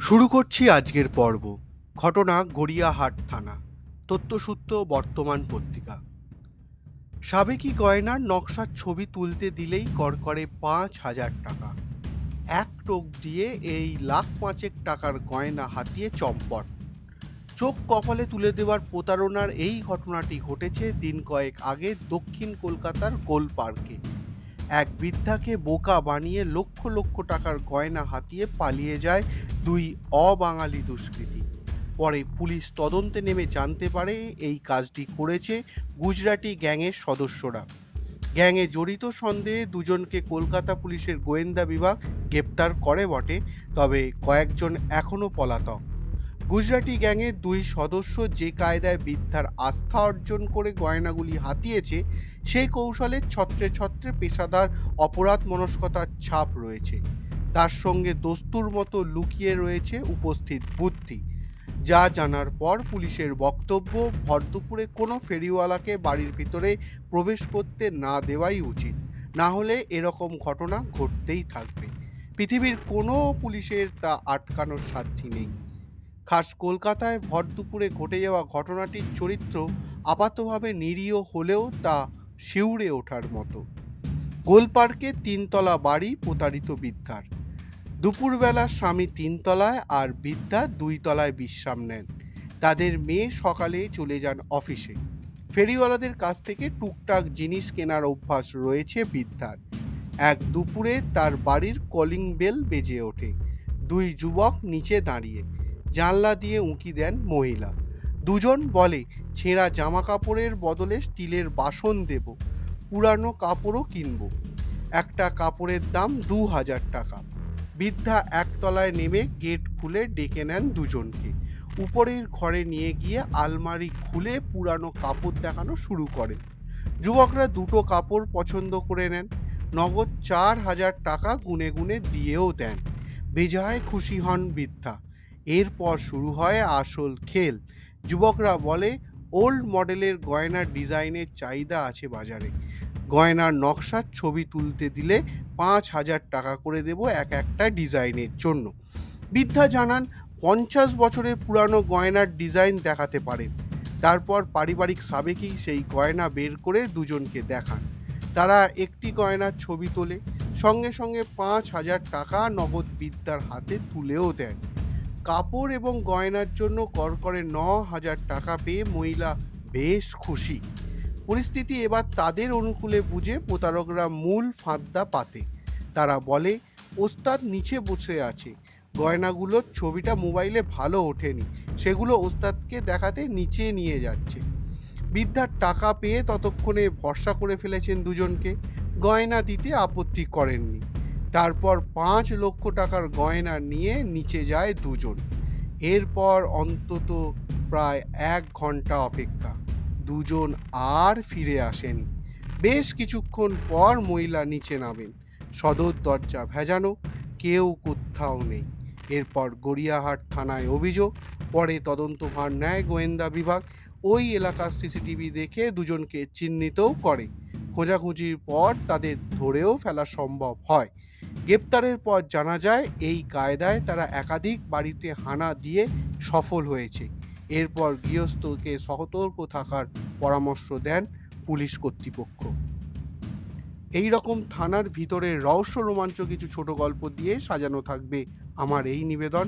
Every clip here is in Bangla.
শুরু করছি আজকের পর্ব। ঘটনা গড়িয়াহাট থানা। তথ্যসূত্র বর্তমান পত্রিকা। সাবেকি গয়নার নকশার ছবি তুলতে দিলেই করকরে ৫,০০০ টাকা। এক টোক দিয়ে এই লাখ পাঁচেক টাকার গয়না হাতিয়ে চম্পট। চোখ কপালে তুলে দেওয়ার প্রতারণার এই ঘটনাটি ঘটেছে দিন কয়েক আগে দক্ষিণ কলকাতার গোল পার্কে। এক বৃদ্ধাকে বোকা বানিয়ে লক্ষ লক্ষ টাকার গয়না হাতিয়ে পালিয়ে যায় দুই অবাঙালি দুষ্কৃতী। পরে পুলিশ তদন্তে নেমে জানতে পারে এই কাজটি করেছে গুজরাটি গ্যাংয়ের সদস্যরা। গ্যাংয়ে জড়িত সন্দেহে দুজনকে কলকাতা পুলিশের গোয়েন্দা বিভাগ গ্রেপ্তার করে বটে, তবে কয়েকজন এখনও পলাতক। গুজরাটি গ্যাংয়ের দুই সদস্য যে কায়দায় বৃদ্ধার আস্থা অর্জন করে গয়নাগুলি হাতিয়েছে, সেই কৌশলের ছত্রে ছত্রে পেশাদার অপরাধ মনস্কতার ছাপ রয়েছে। তার সঙ্গে দস্তুর মতো লুকিয়ে রয়েছে উপস্থিত বুদ্ধি। যা জানার পর পুলিশের বক্তব্য, ভরদুপুরে কোনো ফেরিওয়ালাকে বাড়ির ভিতরে প্রবেশ করতে না দেওয়াই উচিত, না হলে এরকম ঘটনা ঘটতেই থাকবে। পৃথিবীর কোনো পুলিশের তা আটকানোর সাধ্য নেই। খাস কলকাতায় ভরদুপুরে ঘটে যাওয়া ঘটনাটির চরিত্র আপাতভাবে নিরীহ হলেও তা শিউরে ওঠার মতো। গোলপার্কে তিনতলা বাড়ি প্রতারিত বৃদ্ধার। দুপুরবেলা স্বামী তিনতলায় আর বৃদ্ধা দুই তলায় বিশ্রাম নেন। তাদের মেয়ে সকালে চলে যান অফিসে। ফেরিওয়ালাদের কাছ থেকে টুকটাক জিনিস কেনার অভ্যাস রয়েছে বৃদ্ধার। এক দুপুরে তার বাড়ির কলিং বেল বেজে ওঠে। দুই যুবক নিচে দাঁড়িয়ে। জানলা দিয়ে উঁকি দেন মহিলা। দুজন বলে, ছেঁড়া জামা কাপড়ের বদলে স্টিলের বাসন দেব, পুরানো কাপড়ও কিনবো। একটা কাপড়ের দাম ২,০০০ টাকা। বৃদ্ধা একতলায় নেমে গেট খুলে ডেকে নেন দুজনকে। উপরের ঘরে নিয়ে গিয়ে আলমারি খুলে পুরানো কাপড় দেখানো শুরু করে। যুবকরা দুটো কাপড় পছন্দ করে নেন। নগদ ৪,০০০ টাকা গুনে গুনে দিয়েও দেন। বেজায় খুশি হন বৃদ্ধা। এরপর শুরু হয় আসল খেল। যুবকরা বলে, ওল্ড মডেলের গয়নার ডিজাইনের চাহিদা আছে বাজারে। গয়নার নকশার ছবি তুলতে দিলে ৫,০০০ টাকা করে দেব এক একটা ডিজাইনের জন্য। বৃদ্ধা জানান ৫০ বছরের পুরানো গয়নার ডিজাইন দেখাতে পারেন। তারপর পারিবারিক সাবেকেই সেই গয়না বের করে দুজনকে দেখান। তারা একটি গয়নার ছবি তোলে, সঙ্গে সঙ্গে ৫,০০০ টাকা নগদ বৃদ্ধার হাতে তুলেও দেন। কাপড় এবং গয়নার জন্য করকরে ৯,০০০ টাকা পেয়ে মহিলা বেশ খুশি। পরিস্থিতি এবার তাদের অনুকূলে বুঝে প্রতারকরা মূল ফাঁদটা পাতে। তারা বলে, ওস্তাদ নিচে বসে আছে, গয়নাগুলোর ছবিটা মোবাইলে ভালো ওঠেনি, সেগুলো ওস্তাদকে দেখাতে নিচে নিয়ে যাচ্ছে। বৃদ্ধার টাকা পেয়ে ততক্ষণে ভরসা করে ফেলেছেন দুজনকে, গয়না দিতে আপত্তি করেননি। তারপর ৫,০০,০০০ টাকার গয়না নিয়ে নিচে যায় দুজন। এরপর অন্তত প্রায় ১ ঘন্টা অপেক্ষা। দুজন আর ফিরে আসেনি। বেশ কিছুক্ষণ পর মহিলা নিচে নামেন। সদর দরজা ভেজানো, কেউ কোথাও নেই। এরপর গড়িয়াহাট থানায় অভিযোগ। পরে তদন্তভার নেয় গোয়েন্দা বিভাগ। ওই এলাকার সিসিটিভি দেখে দুজনকে চিহ্নিতও করে। খোঁজাখুঁজির পর তাদের ধরেও ফেলা সম্ভব হয়। গ্রেপ্তারের পর জানা যায় এই কায়দায় তারা একাধিক বাড়িতে হানা দিয়ে সফল হয়েছে। এরপর গৃহস্থকে সতর্ক থাকার পরামর্শ দেন পুলিশ কর্তৃপক্ষ। এই রকম থানার ভিতরে রহস্য রোমাঞ্চ কিছু ছোট গল্প দিয়ে সাজানো থাকবে আমার এই নিবেদন।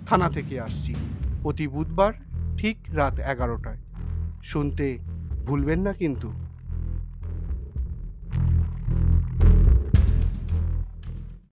থানা থেকে আসছি প্রতি বুধবার ঠিক রাত ১১টায়। শুনতে ভুলবেন না কিন্তু।